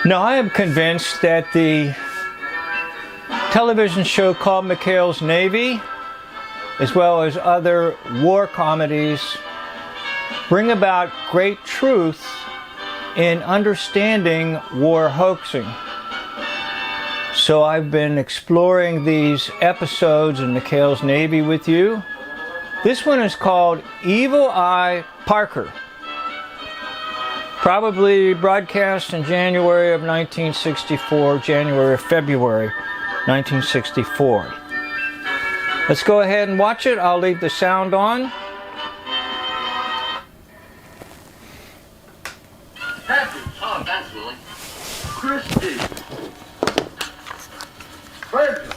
Now, I am convinced that the television show called McHale's Navy, as well as other war comedies, bring about great truth in understanding war hoaxing. So I've been exploring these episodes in McHale's Navy with you. This one is called Evil Eye Parker. Probably broadcast in January of 1964, January or February 1964. Let's go ahead and watch it. I'll leave the sound on. Happy. Oh, thanks, Willie. Christy. Burger.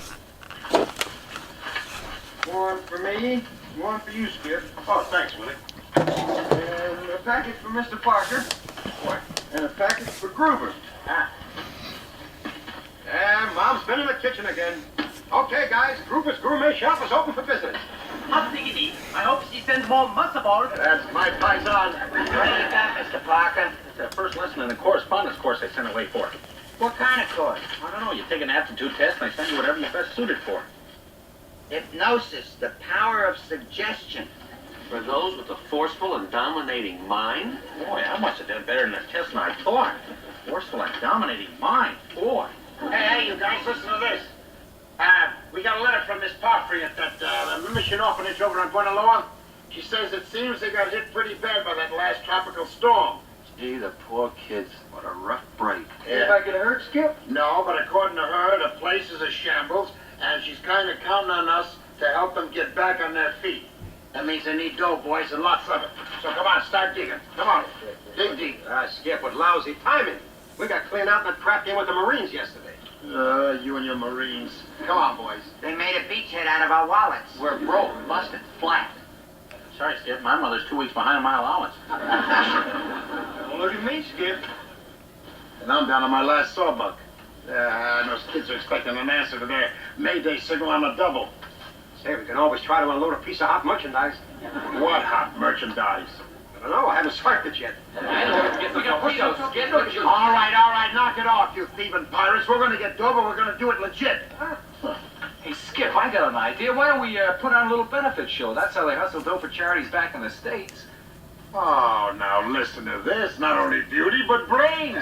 One for me, one for you, Skip. Oh, thanks, Willie. And a package for Mr. Parker. What? And a package for Gruber. Ah. And Mom's been in the kitchen again. Okay, guys, Gruber's Gourmet Shop is open for business. How's diggity? I hope she sends more matzo balls. That's my paisan. What do you got, Mr. Parker? It's the first lesson in the correspondence course I sent away for. What kind of course? I don't know, you take an aptitude test and I send you whatever you're best suited for. Hypnosis, the power of suggestion. For those with a forceful and dominating mind? Boy, I must have done better in the test than I thought. Forceful and dominating mind, boy. Hey, you guys, listen to this. We got a letter from Miss Parfrey at the mission orphanage over on Guanaloa. She says it seems they got hit pretty bad by that last tropical storm. Gee, the poor kids. What a rough break. Anybody get hurt, Skip? No, but according to her, the place is a shambles, and she's kind of counting on us to help them get back on their feet. That means they need dough, boys, and lots of it. So come on, start digging. Come on. Dig deep. Skip, with lousy timing. We got cleaned out in that crap game with the Marines yesterday. You and your Marines. Come on, boys. They made a beachhead out of our wallets. We're broke, busted, flat. Sorry, Skip, my mother's 2 weeks behind on my allowance. Well, look at me, Skip. And I'm down on my last sawbuck. Those kids are expecting an answer to their Mayday signal on a double. Say, we can always try to unload a piece of hot merchandise. What hot merchandise? I don't know, I haven't sparked it yet. All right, knock it off, you thieving pirates. We're gonna get dough, but we're gonna do it legit. Hey, Skip, I got an idea. Why don't we put on a little benefit show? That's how they hustle dough for charities back in the States. Oh, now listen to this. Not only beauty, but brains.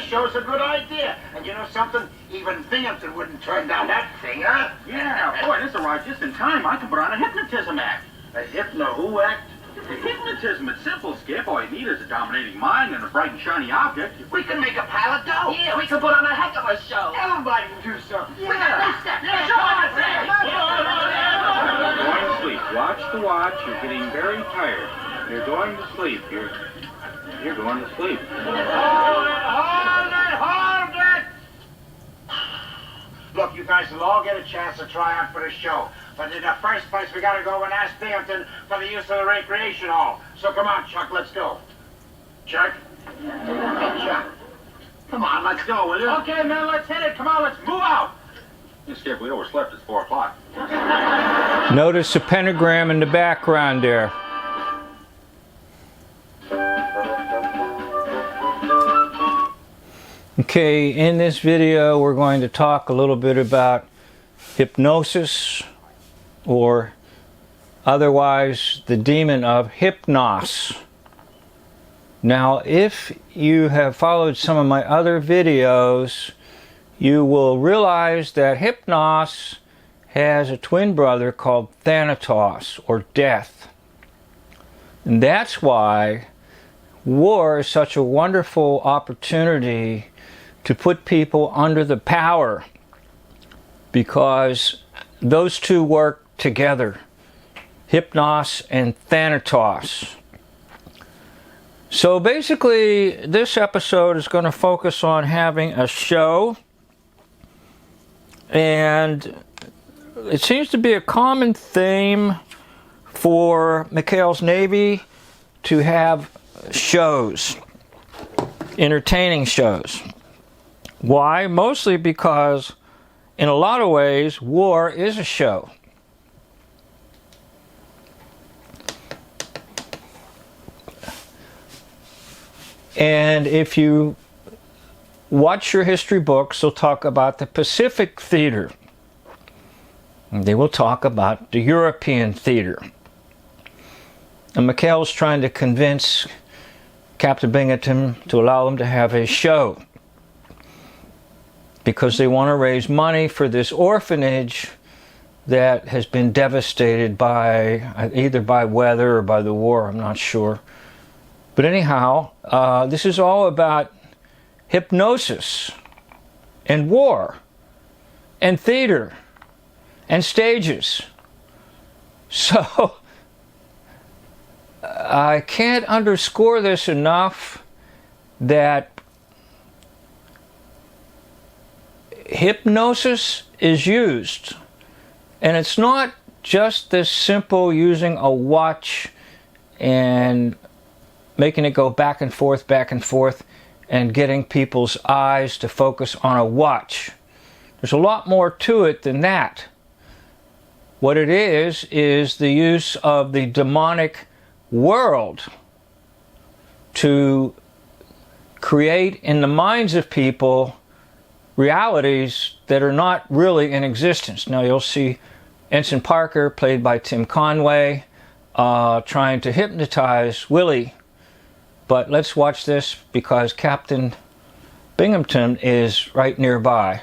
Show's a good idea. And you know something? Even Binghamton wouldn't turn down that thing, huh? Yeah, boy, this arrived just in time. I can put on a hypnotism act. A hypno-who act? Hypnotism, it's simple, Skip. All you need is a dominating mind and a bright and shiny object. We can make a pile of dough. Yeah, we can put on a heck of a show. Everybody can do something. We can fix that. You're going to sleep. Watch the watch. You're getting very tired. You're going to sleep. You're going to sleep. Hold it! Look, you guys will all get a chance to try out for the show. But in the first place, we gotta go and ask Binghamton for the use of the recreation hall. So come on, Chuck, let's go. Chuck? Hey, Chuck. Come on, let's go, will you? Okay, man, let's hit it. Come on, let's move out. Hey, Skip, we overslept. It's 4 o'clock. Notice the pentagram in the background there. Okay, in this video we're going to talk a little bit about hypnosis, or otherwise the demon of Hypnos. Now, if you have followed some of my other videos, you will realize that Hypnos has a twin brother called Thanatos, or Death. And that's why war is such a wonderful opportunity to put people under the power, because those two work together, Hypnos and Thanatos. So basically, this episode is going to focus on having a show, and it seems to be a common theme for McHale's Navy to have shows, entertaining shows. Why? Mostly because in a lot of ways, war is a show. And if you watch your history books, they'll talk about the Pacific theater. And they will talk about the European theater. And McHale's trying to convince Captain Binghamton to allow them to have a show because they want to raise money for this orphanage that has been devastated by either by weather or by the war, I'm not sure. But anyhow, this is all about hypnosis and war and theater and stages. So I can't underscore this enough that hypnosis is used, and it's not just this simple using a watch and making it go back and forth and getting people's eyes to focus on a watch. There's a lot more to it than that. What it is the use of the demonic world to create in the minds of people realities that are not really in existence. Now you'll see Ensign Parker, played by Tim Conway, trying to hypnotize Willie. But let's watch this because Captain Binghamton is right nearby.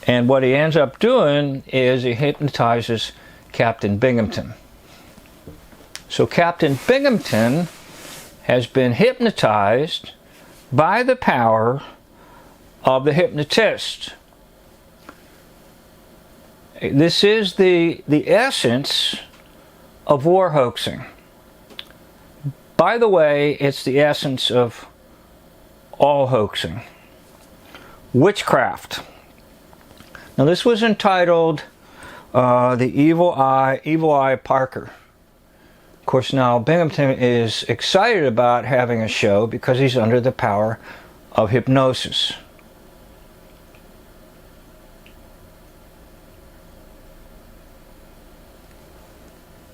And what he ends up doing is he hypnotizes Captain Binghamton. So Captain Binghamton has been hypnotized by the power of the hypnotist. This is the essence of war hoaxing. By the way, it's the essence of all hoaxing. Witchcraft. Now this was entitled The Evil Eye Parker. Of course now Binghamton is excited about having a show because he's under the power of hypnosis.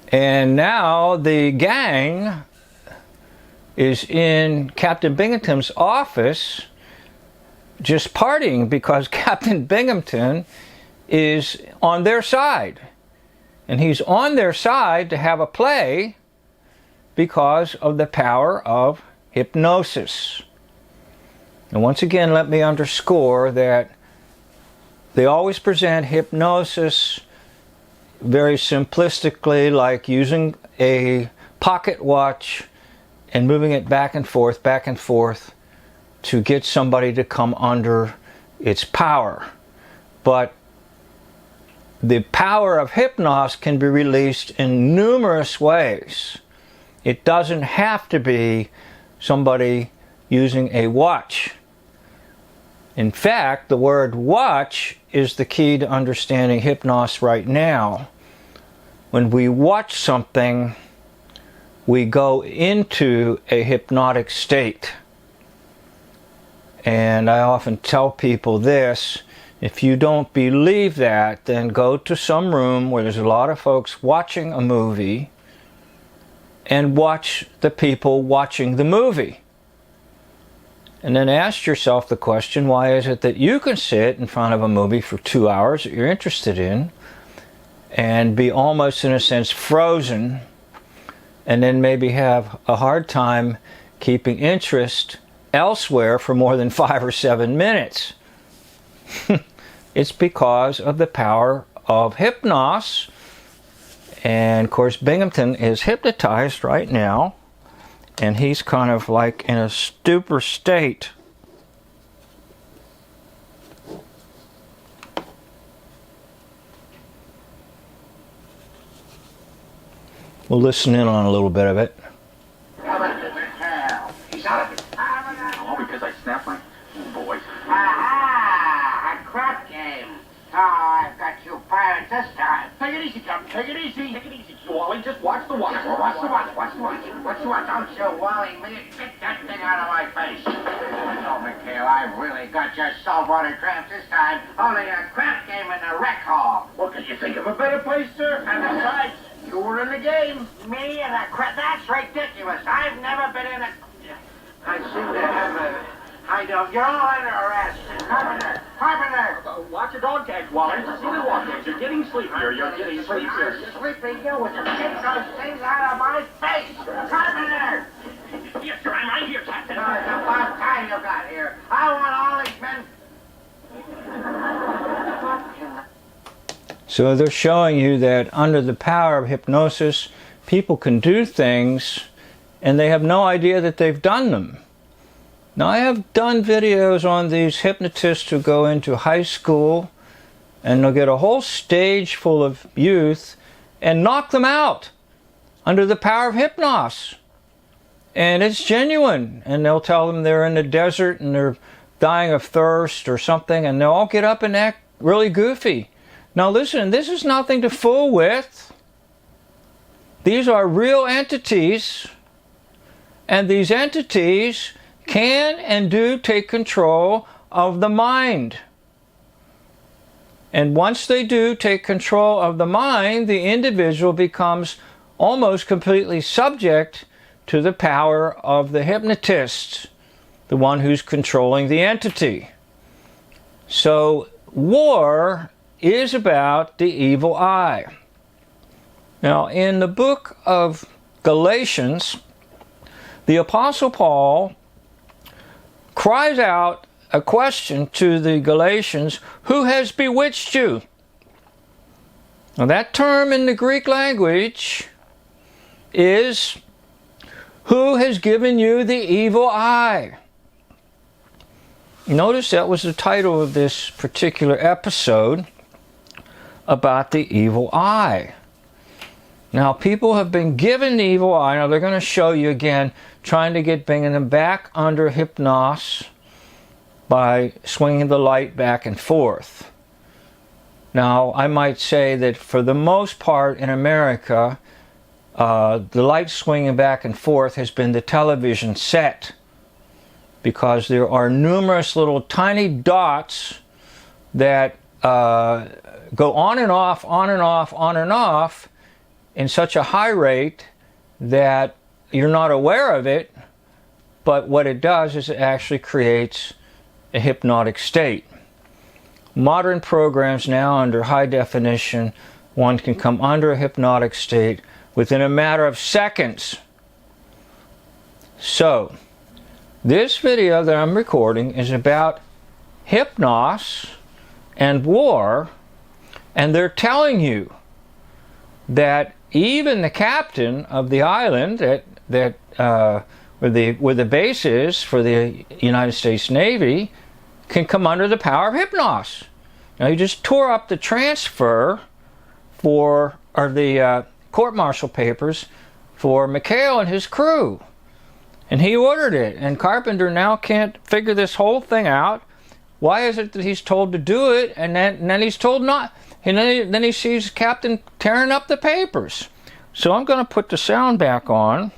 And now the gang is in Captain Binghamton's office just partying because Captain Binghamton is on their side. And he's on their side to have a play because of the power of hypnosis. And once again, let me underscore that they always present hypnosis very simplistically, like using a pocket watch and moving it back and forth to get somebody to come under its power. But the power of Hypnos can be released in numerous ways. It doesn't have to be somebody using a watch. In fact, the word watch is the key to understanding Hypnos right now. When we watch something, we go into a hypnotic state. And I often tell people this: if you don't believe that, then go to some room where there's a lot of folks watching a movie and watch the people watching the movie. And then ask yourself the question, why is it that you can sit in front of a movie for 2 hours that you're interested in and be almost, in a sense, frozen, and then maybe have a hard time keeping interest elsewhere for more than 5 or 7 minutes? It's because of the power of Hypnos. And of course Binghamton is hypnotized right now, and he's kind of like in a stupor state. We'll listen in on a little bit of it. He's out of it. All because I snapped my... Oh, boy. Aha! A crap game. Oh, I've got you pirates this time. Take it easy, Captain. Take it easy. Take it easy, Wally. Just watch the watch. Watch the watch. Watch the watch. Watch the watch. Don't you worry me. Get that thing out of my face. Oh, Mikhail, I really got your saltwater tramps this time. Only a crap game in the rec hall. Well, can you think of a better place, sir? And besides, you were in the game. Me and a that's ridiculous. I've never been in a... I seem to have a... I don't... You're all under arrest. Carpenter! Carpenter! Watch your dog tags, Wally. See the walk tags. You're getting sleepier. You're getting sleepier. Sleeping you with the take those things out of my face! Carpenter! Yes, sir. I'm right here, Captain. About time you got here. I want all these men... So they're showing you that under the power of hypnosis, people can do things and they have no idea that they've done them. Now, I have done videos on these hypnotists who go into high school and they'll get a whole stage full of youth and knock them out under the power of Hypnos. And it's genuine. And they'll tell them they're in the desert and they're dying of thirst or something, and they'll all get up and act really goofy. Now listen, this is nothing to fool with. These are real entities, and these entities can and do take control of the mind. And once they do take control of the mind, the individual becomes almost completely subject to the power of the hypnotist, the one who's controlling the entity. So war is about the evil eye. Now, in the book of Galatians, the Apostle Paul cries out a question to the Galatians: who has bewitched you? Now, that term in the Greek language is, who has given you the evil eye? Notice that was the title of this particular episode, about the evil eye. Now, people have been given the evil eye. Now, they're going to show you again, trying to bringing them back under hypnos by swinging the light back and forth. Now, I might say that for the most part in America, the light swinging back and forth has been the television set, because there are numerous little tiny dots that go on and off, on and off, on and off in such a high rate that you're not aware of it, but what it does is it actually creates a hypnotic state. Modern programs now under high definition, one can come under a hypnotic state within a matter of seconds. So, this video that I'm recording is about Hypnos and war, and they're telling you that even the captain of the island where the base is for the United States Navy can come under the power of Hypnos. Now, he just tore up the transfer or the court-martial papers for McHale and his crew, and he ordered it, and Carpenter now can't figure this whole thing out. Why is it that he's told to do it, and then he's told not? And then he sees Captain tearing up the papers. So I'm going to put the sound back on.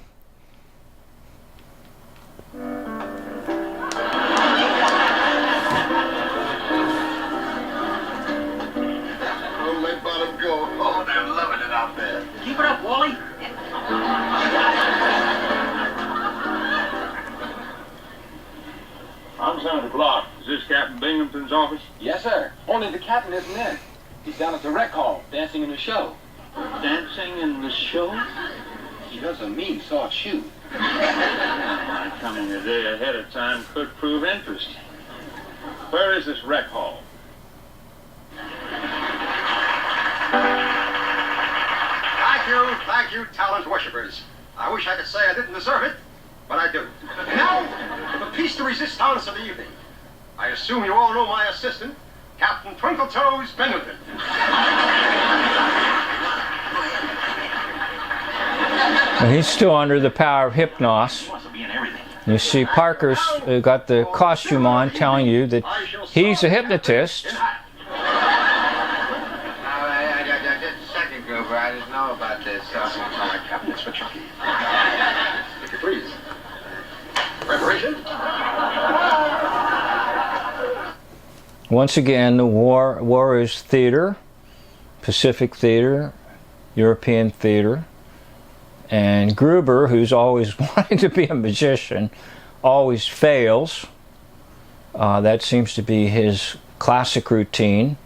Oh, let bottom go. Oh, they're loving it out there. Keep it up, Wally. I'm Senator Clark. Is this Captain Binghamton's office? Yes, sir. Only the captain isn't in. He's down at the rec hall, dancing in the show. Dancing in the show? He does a mean soft shoe. My coming a day ahead of time could prove interesting. Where is this rec hall? Thank you, talent worshippers. I wish I could say I didn't deserve it, but I do. Now, for the piece de resistance of the evening. I assume you all know my assistant, Captain Twinkletoes Binghamton. And he's still under the power of Hypnos. He wants to be in everything. You see Parker's got the costume on, telling you that he's a hypnotist. Just a second, Goober. I didn't know about this. All right, Captain, it's for Chucky. If you please. Preparation? Once again, the war is theater, Pacific theater, European theater. And Gruber, who's always wanting to be a magician, always fails. That seems to be his classic routine,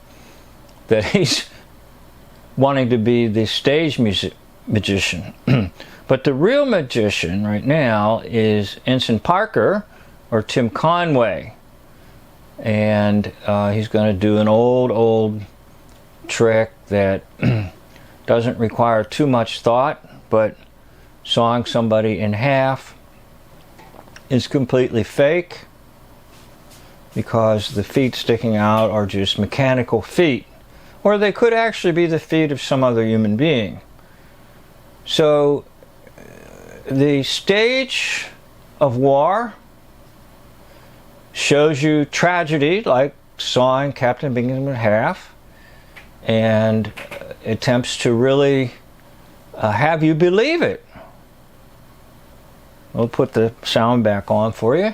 that he's wanting to be the stage magician. But the real magician right now is Ensign Parker, or Tim Conway. And he's going to do an old trick that doesn't require too much thought, but sawing somebody in half is completely fake, because the feet sticking out are just mechanical feet, or they could actually be the feet of some other human being. So the stage of war shows you tragedy, like sawing Captain Bingham in half, and attempts to really have you believe it. We'll put the sound back on for you.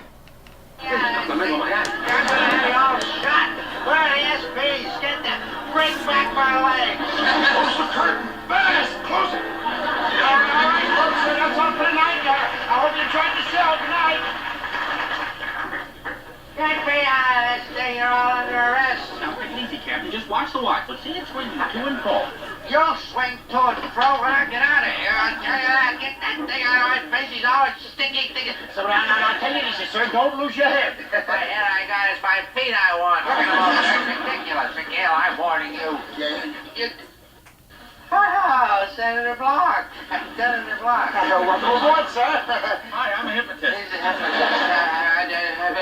Captain, just watch the watch. Let's see it swing to and fro. You'll swing to and fro when I get out of here. I'll tell you that. Get that thing out of my face. He's always sticky. So now, take it easy, sir. Don't lose your head. The head I got is my feet I want. That's ridiculous, Miguel. I'm warning you. Oh, Senator Block. Senator Block. Welcome aboard, sir. Hi, I'm a hypnotist.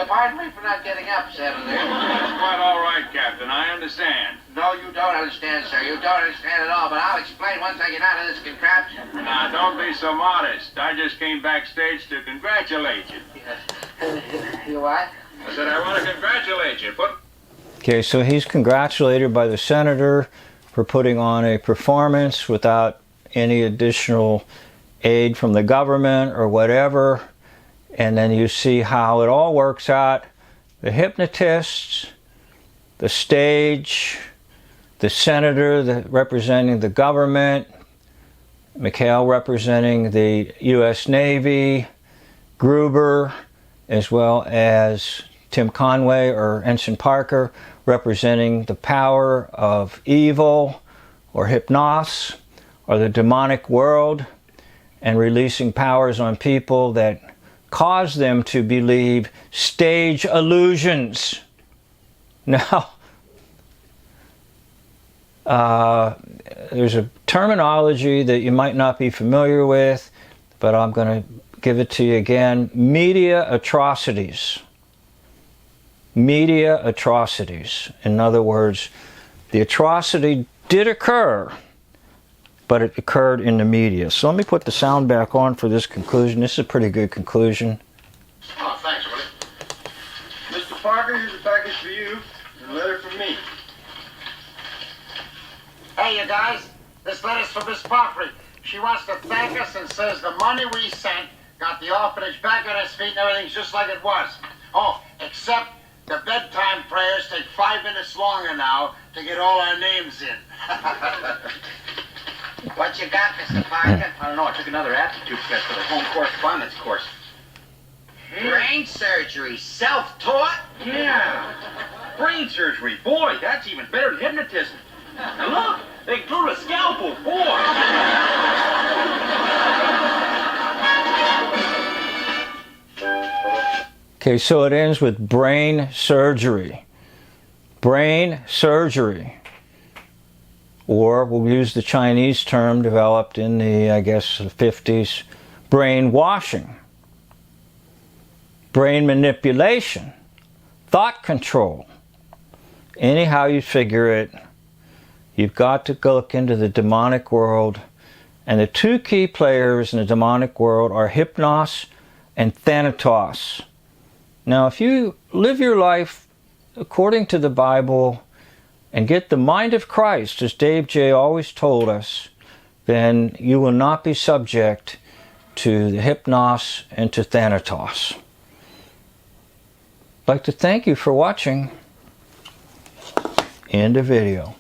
Pardon me for not getting up, Senator. That's quite all right, Captain. I understand. No, you don't understand, sir. You don't understand at all, but I'll explain once I get out of this contraption. Now, don't be so modest. I just came backstage to congratulate you. You what? I said I want to congratulate you. Okay, so he's congratulated by the senator for putting on a performance without any additional aid from the government or whatever. And then you see how it all works out. The hypnotists, the stage, the senator representing the government, Mikhail representing the U.S. Navy, Gruber, as well as Tim Conway or Ensign Parker representing the power of evil or Hypnos or the demonic world, and releasing powers on people that cause them to believe stage illusions. Now, there's a terminology that you might not be familiar with, but I'm going to give it to you again. Media atrocities. Media atrocities. In other words, the atrocity did occur, but it occurred in the media. So let me put the sound back on for this conclusion. This is a pretty good conclusion. Oh, thanks, Willie. Mr. Parker, here's a package for you and a letter from me. Hey, you guys. This letter's for Miss Poffrey. She wants to thank us and says the money we sent got the orphanage back on its feet and everything's just like it was. Oh, except the bedtime prayers take 5 minutes longer now to get all our names in. What you got, Mr. Parker? I don't know. I took another aptitude test for the home correspondence course. Brain surgery, self-taught? Yeah. Brain surgery. Boy, that's even better than hypnotism. Now look, they drew a scalpel. Boy. Okay, so it ends with brain surgery. Brain surgery. Or we'll use the Chinese term developed in the, I guess, 50s, brainwashing. Brain manipulation. Thought control. Anyhow you figure it, you've got to look into the demonic world. And the two key players in the demonic world are Hypnos and Thanatos. Now, if you live your life according to the Bible and get the mind of Christ, as Dave J. always told us, then you will not be subject to the Hypnos and to Thanatos. I'd like to thank you for watching. End of video.